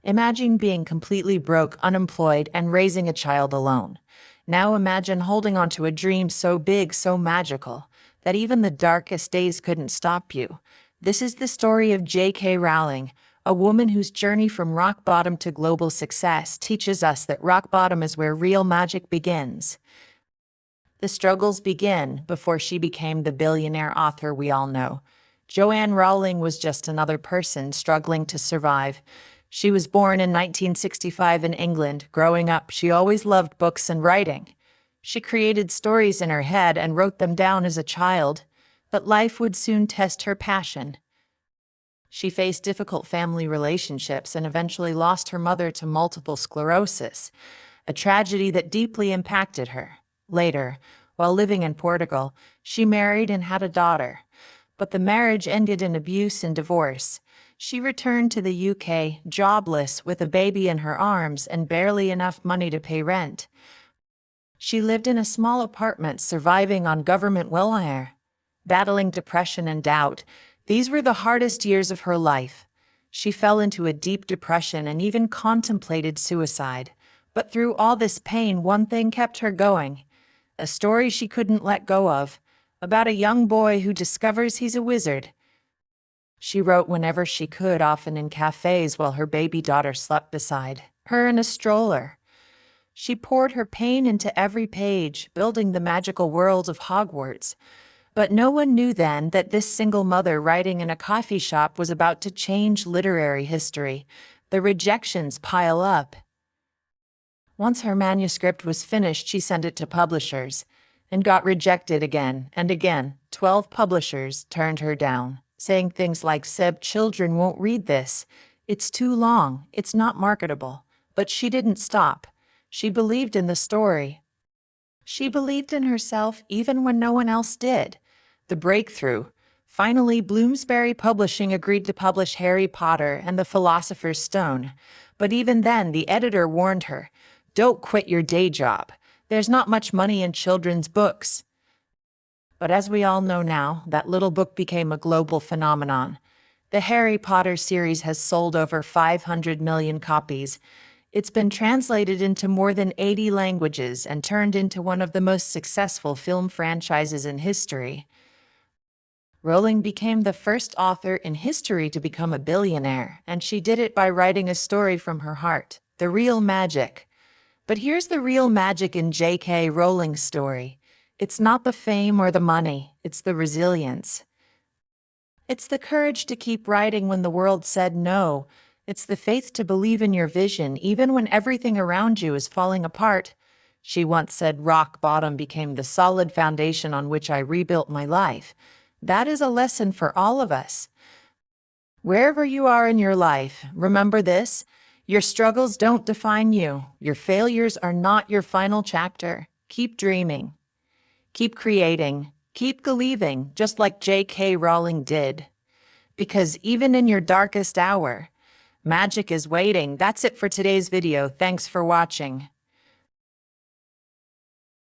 Imagine being completely broke, unemployed, and raising a child alone. Now imagine holding on to a dream so big, so magical, that even the darkest days couldn't stop you. This is the story of J.K. Rowling, a woman whose journey from rock bottom to global success teaches us that rock bottom is where real magic begins. The struggles begin before she became the billionaire author we all know. Joanne Rowling was just another person struggling to survive. She was born in 1965 in England. Growing up, she always loved books and writing. She created stories in her head and wrote them down as a child, but life would soon test her passion. She faced difficult family relationships and eventually lost her mother to multiple sclerosis, a tragedy that deeply impacted her. Later, while living in Portugal, she married and had a daughter, but the marriage ended in abuse and divorce. She returned to the UK, jobless, with a baby in her arms and barely enough money to pay rent. She lived in a small apartment, surviving on government welfare, battling depression and doubt. These were the hardest years of her life. She fell into a deep depression and even contemplated suicide. But through all this pain, one thing kept her going. A story she couldn't let go of, about a young boy who discovers he's a wizard. She wrote whenever she could, often in cafes while her baby daughter slept beside her in a stroller. She poured her pain into every page, building the magical world of Hogwarts. But no one knew then that this single mother writing in a coffee shop was about to change literary history. The rejections pile up. Once her manuscript was finished, she sent it to publishers and got rejected again and again. 12 publishers turned her down, saying things like, children won't read this. It's too long. It's not marketable." But she didn't stop. She believed in the story. She believed in herself even when no one else did. The breakthrough. Finally, Bloomsbury Publishing agreed to publish Harry Potter and the Philosopher's Stone. But even then, the editor warned her, "Don't quit your day job. There's not much money in children's books." But as we all know now, that little book became a global phenomenon. The Harry Potter series has sold over 500 million copies. It's been translated into more than 80 languages and turned into one of the most successful film franchises in history. Rowling became the first author in history to become a billionaire, and she did it by writing a story from her heart, the real magic. But here's the real magic in J.K. Rowling's story. It's not the fame or the money, it's the resilience. It's the courage to keep writing when the world said no. It's the faith to believe in your vision even when everything around you is falling apart. She once said, "Rock bottom became the solid foundation on which I rebuilt my life." That is a lesson for all of us. Wherever you are in your life, remember this: your struggles don't define you. Your failures are not your final chapter. Keep dreaming. Keep creating. Keep believing, just like J.K. Rowling did. Because even in your darkest hour, magic is waiting. That's it for today's video. Thanks for watching.